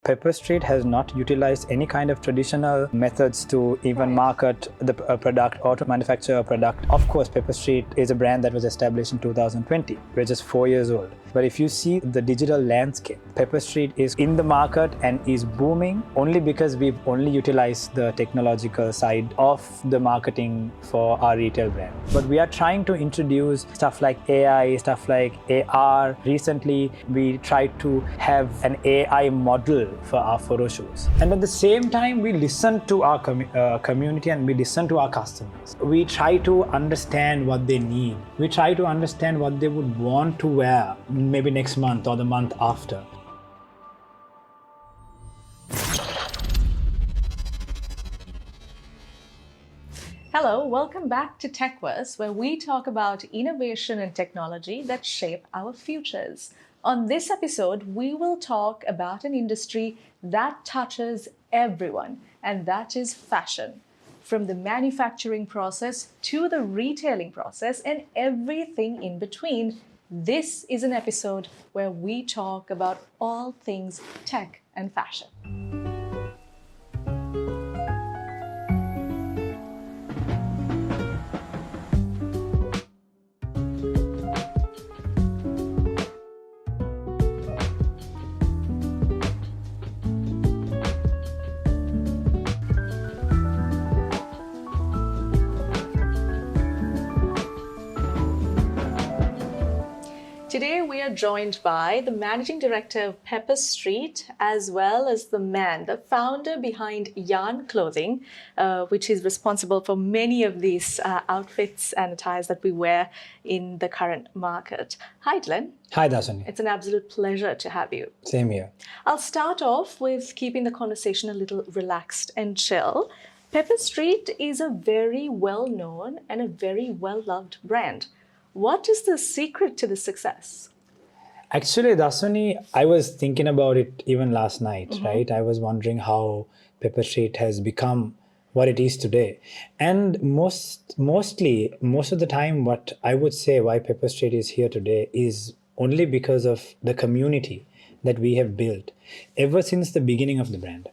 Pepper Street has not utilized any kind of traditional methods to even market the product or to manufacture a product. Of course, Pepper Street is a brand that was established in 2020. We're just 4 years old. But if you see the digital landscape, Pepper Street is in the market and is booming only because we've only utilized the technological side of the marketing for our retail brand. But we are trying to introduce stuff like AI, stuff like AR. Recently, we tried to have an AI model for our photo shoots. And at the same time, we listen to our community and we listen to our customers. We try to understand what they need. We try to understand what they would want to wear maybe next month or the month after. Hello, welcome back to TechVerse, where we talk about innovation and technology that shape our futures. On this episode, we will talk about an industry that touches everyone, and that is fashion. From the manufacturing process to the retailing process and everything in between, this is an episode where we talk about all things tech and fashion. Today, we are joined by the managing director of Pepper Street, as well as the founder behind Yarn Clothing, which is responsible for many of these outfits and attires that we wear in the current market. Hi, Dilen. Hi, Dasani. It's an absolute pleasure to have you. Same here. I'll start off with keeping the conversation a little relaxed and chill. Pepper Street is a very well-known and a very well-loved brand. What is the secret to the success? Actually, Dasani, I was thinking about it even last night, right? I was wondering how Pepper Street has become what it is today. And most of the time, what I would say why Pepper Street is here today is only because of the community that we have built ever since the beginning of the brand.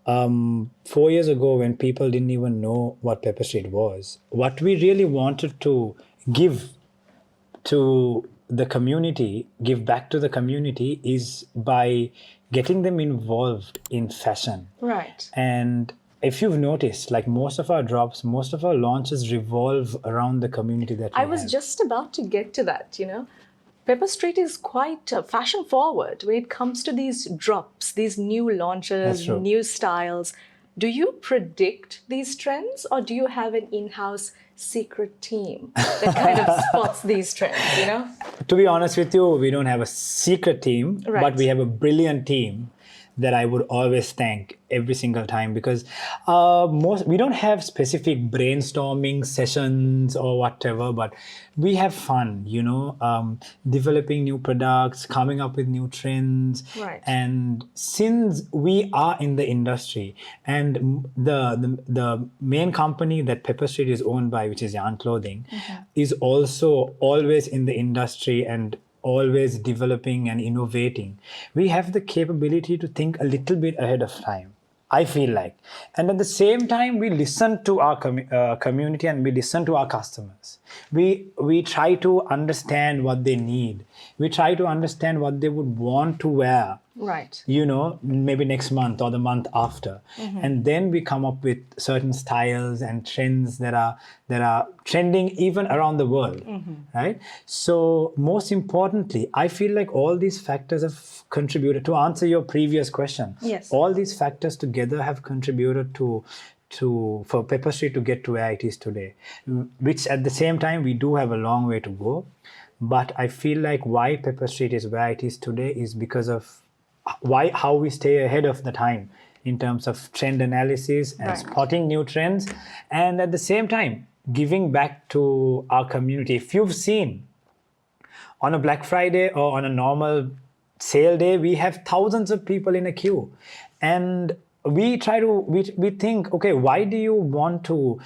4 years ago, when people didn't even know what Pepper Street was, what we really wanted to give to the community, give back to the community, is by getting them involved in fashion. Right. And if you've noticed, like most of our drops, most of our launches revolve around the community that we I was just about to get to that, Pepper Street is quite fashion forward when it comes to these drops, these new launches, new styles. Do you predict these trends, or do you have an in-house secret team that kind of spots these trends, To be honest with you, we don't have a secret team, but we have a brilliant team that I would always thank every single time, because we don't have specific brainstorming sessions or whatever, but we have fun, developing new products, coming up with new trends. Right. And since we are in the industry, and the main company that Pepper Street is owned by, which is Yarn Clothing, is also always in the industry and always developing and innovating, we have the capability to think a little bit ahead of time, I feel like. And at the same time, we listen to our community and we listen to our customers. We try to understand what they need. We try to understand what they would want to wear. Right. Maybe next month or the month after. And then we come up with certain styles and trends that are trending even around the world, right? So most importantly, I feel like all these factors have contributed, to answer your previous question. Yes. All these factors together have contributed for Pepper Street to get to where it is today, which at the same time, we do have a long way to go. But I feel like why Pepper Street is where it is today is because of how we stay ahead of the time in terms of trend analysis and spotting new trends, and at the same time giving back to our community. If you've seen on a Black Friday or on a normal sale day, we have thousands of people in a queue, and we think, okay, why do you want to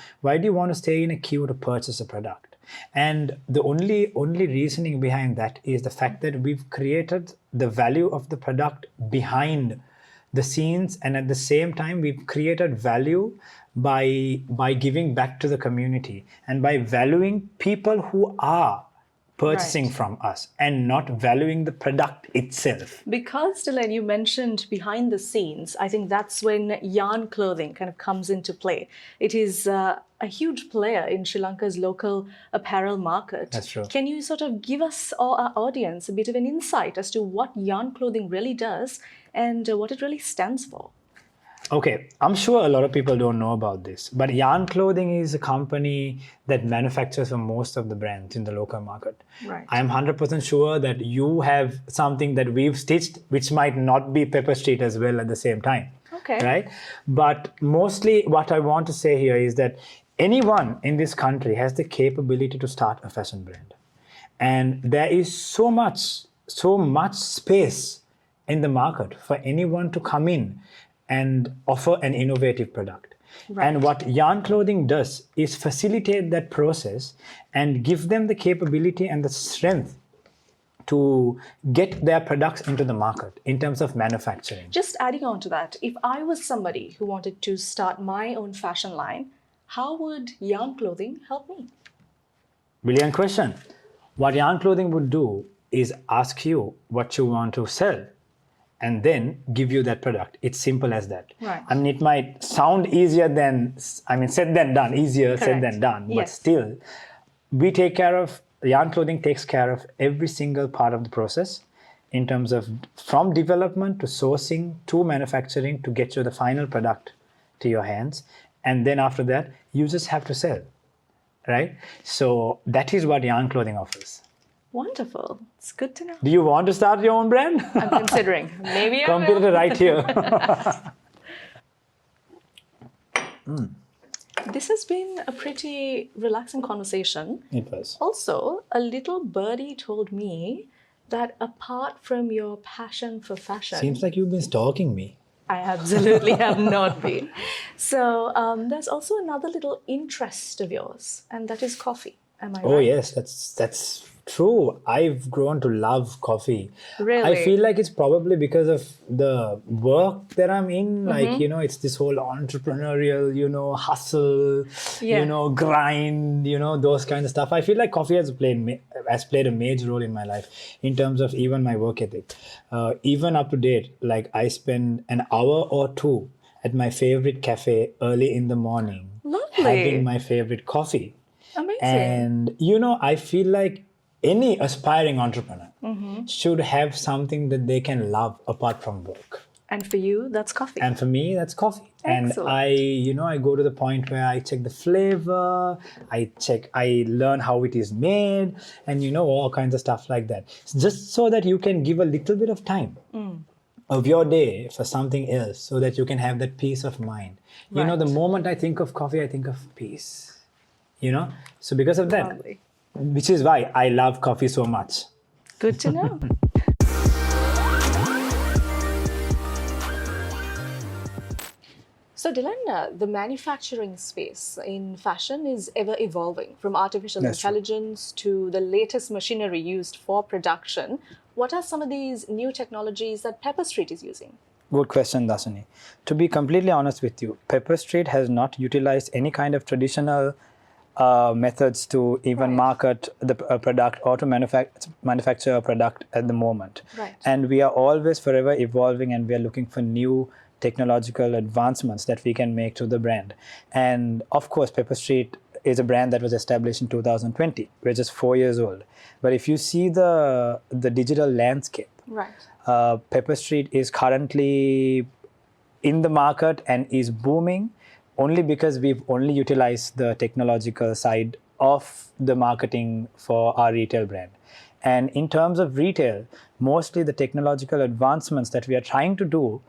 stay in a queue to purchase a product? And the only reasoning behind that is the fact that we've created the value of the product behind the scenes, and at the same time we've created value by giving back to the community and by valuing people who are purchasing Right. from us and not valuing the product itself. Because, Dilen, you mentioned behind the scenes, I think that's when yarn clothing kind of comes into play. It is a huge player in Sri Lanka's local apparel market. That's true. Can you sort of give us or our audience a bit of an insight as to what yarn clothing really does and what it really stands for? Okay, I'm sure a lot of people don't know about this, but Yarn Clothing is a company that manufactures for most of the brands in the local market. Right. I'm 100% sure that you have something that we've stitched, which might not be Pepper Street as well at the same time. Okay. Right? But mostly what I want to say here is that anyone in this country has the capability to start a fashion brand. And there is so much space in the market for anyone to come in and offer an innovative product. Right. And what Yarn Clothing does is facilitate that process and give them the capability and the strength to get their products into the market in terms of manufacturing. Just adding on to that, if I was somebody who wanted to start my own fashion line, how would Yarn Clothing help me? Brilliant question. What Yarn Clothing would do is ask you what you want to sell and then give you that product. It's simple as that. Right. I mean, it might sound easier than, said than done, easier said than done, but Yes. still, Yarn Clothing takes care of every single part of the process in terms of from development to sourcing to manufacturing to get you the final product to your hands. And then after that, you just have to sell, right? So that is what Yarn Clothing offers. Wonderful. It's good to know. Do you want to start your own brand? I'm considering. Maybe I will. Competitor right here. This has been a pretty relaxing conversation. It was. Also, a little birdie told me that apart from your passion for fashion, Seems like you've been stalking me. I absolutely have not been. So there's also another little interest of yours, and that is coffee. Am I right? Oh yes, that's true. I've grown to love coffee. Really? I feel like it's probably because of the work that I'm in. Like, it's this whole entrepreneurial, hustle, Yeah. grind, those kinds of stuff. I feel like coffee has played a major role in my life in terms of even my work ethic. Even up to date, like I spend an hour or two at my favorite cafe early in the morning Lovely. having my favorite coffee. Amazing. And, I feel like any aspiring entrepreneur should have something that they can love apart from work. And for you, that's coffee. And for me, that's coffee. Excellent. And I go to the point where I check the flavor, I learn how it is made, and, all kinds of stuff like that. Just so that you can give a little bit of time of your day for something else so that you can have that peace of mind. Right. The moment I think of coffee, I think of peace. So because of that, Lovely. which is why I love coffee so much. Good to know. So, Dilen, the manufacturing space in fashion is ever evolving, from artificial That's true. intelligence to the latest machinery used for production. What are some of these new technologies that Pepper Street is using? Good question, Dasani. To be completely honest with you, Pepper Street has not utilized any kind of traditional methods to even market a product or to manufacture a product at the moment. Right. And we are always forever evolving, and we are looking for new technological advancements that we can make to the brand. And of course, Pepper Street is a brand that was established in 2020. We're just 4 years old. But if you see the digital landscape, Right. Pepper Street is currently in the market and is booming only because we've only utilized the technological side of the marketing for our retail brand. And in terms of retail, mostly the technological advancements that we are trying to do,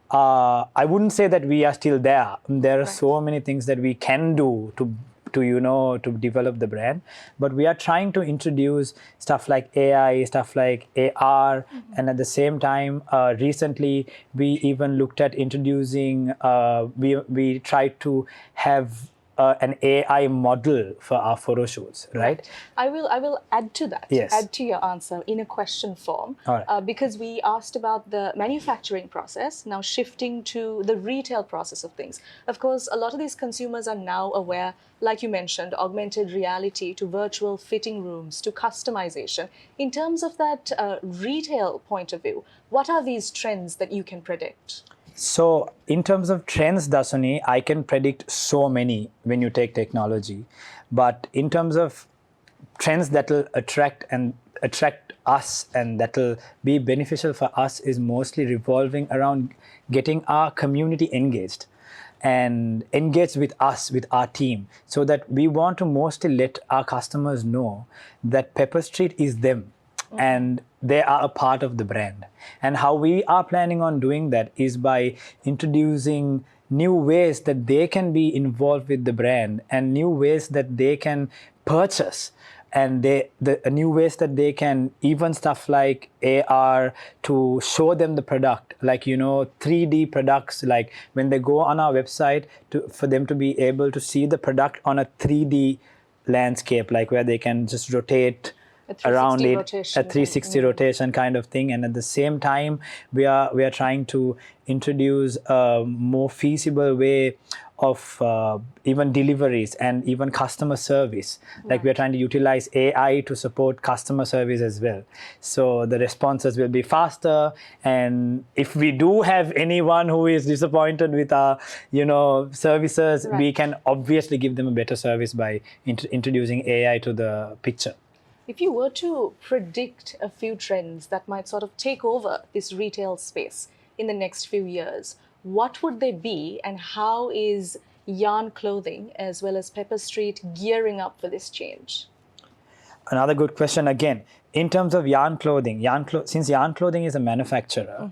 I wouldn't say that we are still there. There are so many things that we can do to develop the brand, but we are trying to introduce stuff like AI, stuff like AR, and at the same time, recently we even looked at introducing. We tried to have an AI model for our photo shoots, right? I will add to that. Yes. Add to your answer in a question form. All right. Because we asked about the manufacturing process, now shifting to the retail process of things. Of course, a lot of these consumers are now aware, like you mentioned, augmented reality to virtual fitting rooms to customization. In terms of that retail point of view, what are these trends that you can predict? So in terms of trends, Dasuni, I can predict so many when you take technology. But in terms of trends that will attract us and that will be beneficial for us is mostly revolving around getting our community engaged and engaged with us, with our team, so that we want to mostly let our customers know that Pepper Street is them. And they are a part of the brand. And how we are planning on doing that is by introducing new ways that they can be involved with the brand and new ways that they can purchase and the new ways that they can even stuff like AR to show them the product, like 3D products, like when they go on our website for them to be able to see the product on a 3D landscape, like where they can just rotate around it, rotation. a 360 rotation kind of thing. And at the same time, we are trying to introduce a more feasible way of even deliveries and even customer service. Like we're trying to utilize AI to support customer service as well. So the responses will be faster. And if we do have anyone who is disappointed with our, services, we can obviously give them a better service by introducing AI to the picture. If you were to predict a few trends that might sort of take over this retail space in the next few years, what would they be, and how is yarn clothing as well as Pepper Street gearing up for this change? Another good question again. In terms of yarn clothing, since yarn clothing is a manufacturer,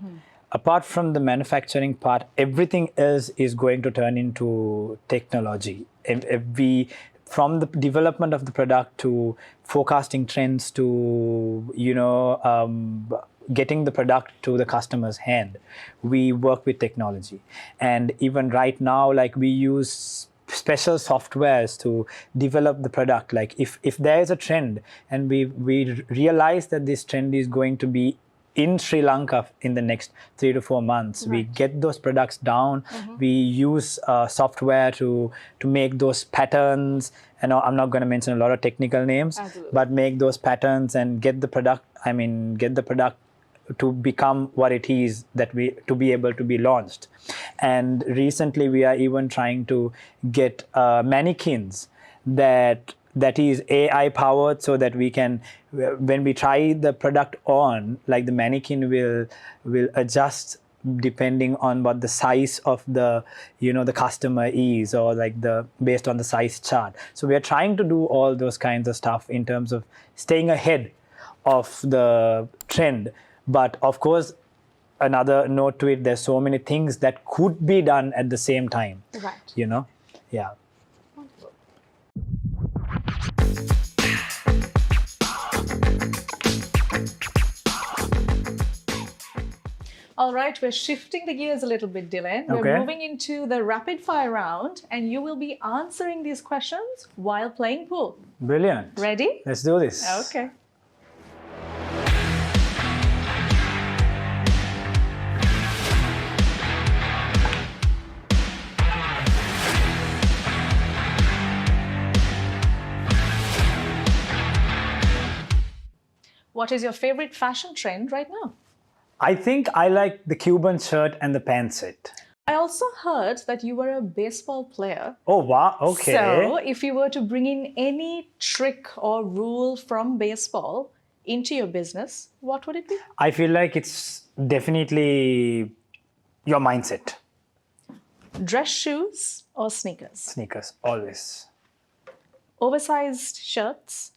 apart from the manufacturing part, everything else is going to turn into technology. From the development of the product to forecasting trends to getting the product to the customer's hand, we work with technology. And even right now, like we use special softwares to develop the product. Like if there is a trend and we realize that this trend is going to be in Sri Lanka in the next 3 to 4 months, we get those products down. We use software to make those patterns. And I'm not going to mention a lot of technical names, but make those patterns and get the product to become what it is to be able to be launched. And recently we are even trying to get mannequins that is AI powered, so that we can, when we try the product on, like the mannequin will adjust depending on what the size of the the customer is, or like based on the size chart. So we are trying to do all those kinds of stuff in terms of staying ahead of the trend. But of course, another note to it, there's so many things that could be done at the same time. Right. Yeah. Wonderful. All right, we're shifting the gears a little bit, Dilen. We're moving into the rapid fire round, and you will be answering these questions while playing pool. Brilliant. Ready? Let's do this. Okay. What is your favorite fashion trend right now? I think I like the Cuban shirt and the pants set. I also heard that you were a baseball player. Oh, wow. Okay. So, if you were to bring in any trick or rule from baseball into your business, what would it be? I feel like it's definitely your mindset. Dress shoes or sneakers? Sneakers, always. Oversized shirts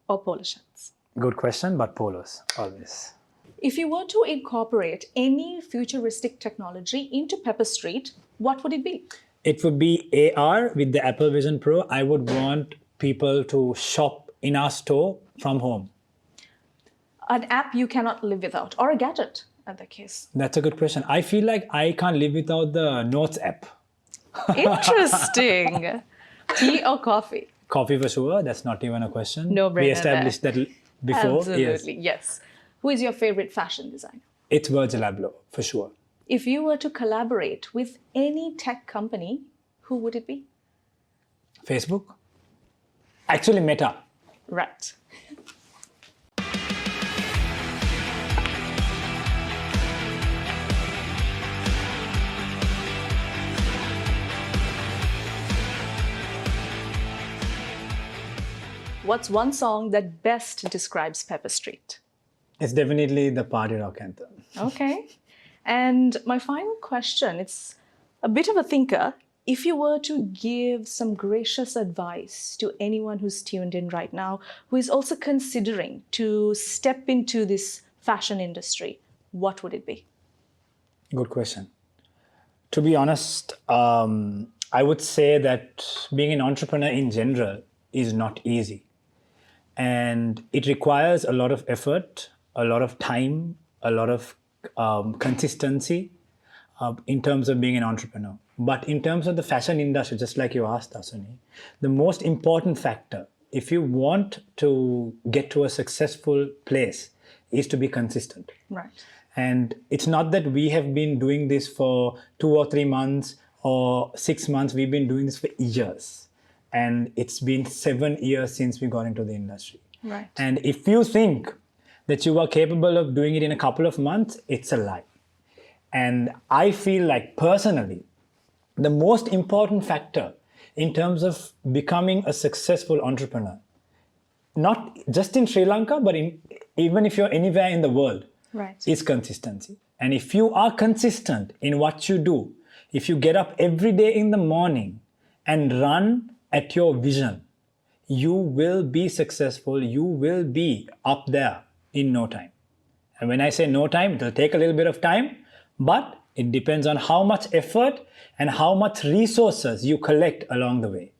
or polo shirts? Good question, but polos, always. If you were to incorporate any futuristic technology into Pepper Street, what would it be? It would be AR with the Apple Vision Pro. I would want people to shop in our store from home. An app you cannot live without, or a gadget in that case? That's a good question. I feel like I can't live without the Notes app. Interesting. Tea or coffee? Coffee for sure. That's not even a question. No brainer We established that before. Absolutely, yes. Who is your favorite fashion designer? It's Virgil Abloh, for sure. If you were to collaborate with any tech company, who would it be? Facebook? Actually, Meta. Right. What's one song that best describes Pepper Street? It's definitely the party rock anthem. Okay. And my final question, it's a bit of a thinker. If you were to give some gracious advice to anyone who's tuned in right now, who is also considering to step into this fashion industry, what would it be? Good question. To be honest, I would say that being an entrepreneur in general is not easy. And it requires a lot of effort, a lot of time, a lot of consistency in terms of being an entrepreneur. But in terms of the fashion industry, just like you asked, Asuni, the most important factor, if you want to get to a successful place, is to be consistent. Right. And it's not that we have been doing this for 2 or 3 months or 6 months. We've been doing this for years. And it's been 7 years since we got into the industry. Right. And if you think that you are capable of doing it in a couple of months, it's a lie. And I feel like personally, the most important factor in terms of becoming a successful entrepreneur, not just in Sri Lanka, but even if you're anywhere in the world, right, is consistency. And if you are consistent in what you do, if you get up every day in the morning and run at your vision, you will be successful. You will be up there in no time. And when I say no time, it'll take a little bit of time, but it depends on how much effort and how much resources you collect along the way.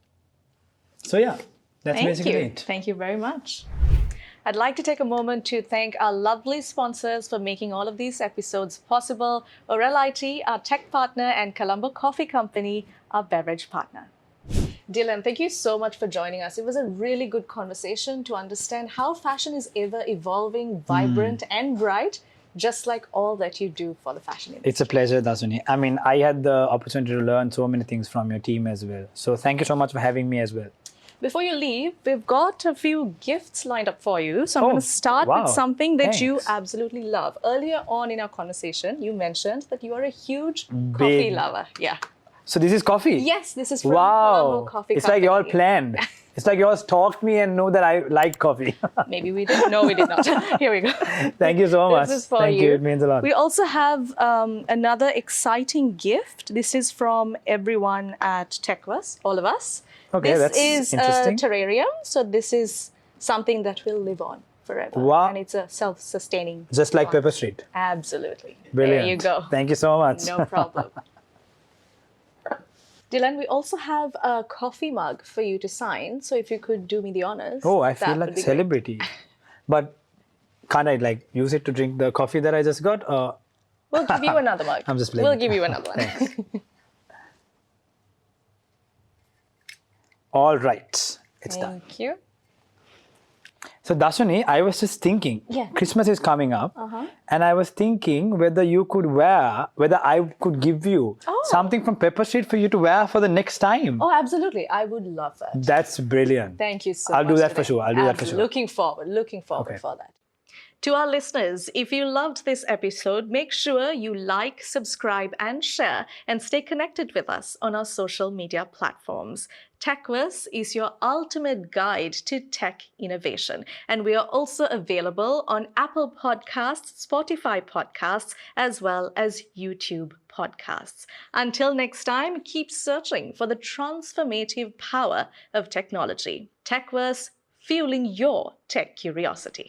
So yeah, that's basically it. Thank you very much. I'd like to take a moment to thank our lovely sponsors for making all of these episodes possible. Orel IT, our tech partner, and Colombo Coffee Company, our beverage partner. Dilen, thank you so much for joining us. It was a really good conversation to understand how fashion is ever evolving, vibrant and bright, just like all that you do for the fashion industry. It's a pleasure, Dasuni. I mean, I had the opportunity to learn so many things from your team as well. So thank you so much for having me as well. Before you leave, we've got a few gifts lined up for you. So I'm going to start with something that you absolutely love. Earlier on in our conversation, you mentioned that you are a huge coffee lover. Yeah. So this is coffee? Yes, this is from Colombo Coffee It's Company. like you all planned. It's like you all stalked me and know that I like coffee. Maybe we did. No, we did not. Here we go. Thank you so much. This is for Thank you. It means a lot. We also have another exciting gift. This is from everyone at TechVerse, all of us. Okay, this that's is interesting. a terrarium. So this is something that will live on forever. Wow. And it's a self-sustaining. Just like Pepper Street. Absolutely. Brilliant. There you go. Thank you so much. No problem. Dilen, we also have a coffee mug for you to sign. So if you could do me the honors. Oh, I feel like a celebrity. But can't I like use it to drink the coffee that I just got? We'll give you another mug. I'm just playing. We'll give you another one. All right. It's done. Thank you. So Dashuni, I was just thinking, Christmas is coming up, and I was thinking whether I could give you something from Pepper Street for you to wear for the next time. Oh, absolutely. I would love that. That's brilliant. Thank you so much. I'll do that for sure. I'll do that for sure. Looking forward for that. To our listeners, if you loved this episode, make sure you like, subscribe, and share, and stay connected with us on our social media platforms. TechVerse is your ultimate guide to tech innovation, and we are also available on Apple Podcasts, Spotify Podcasts, as well as YouTube Podcasts. Until next time, keep searching for the transformative power of technology. TechVerse, fueling your tech curiosity.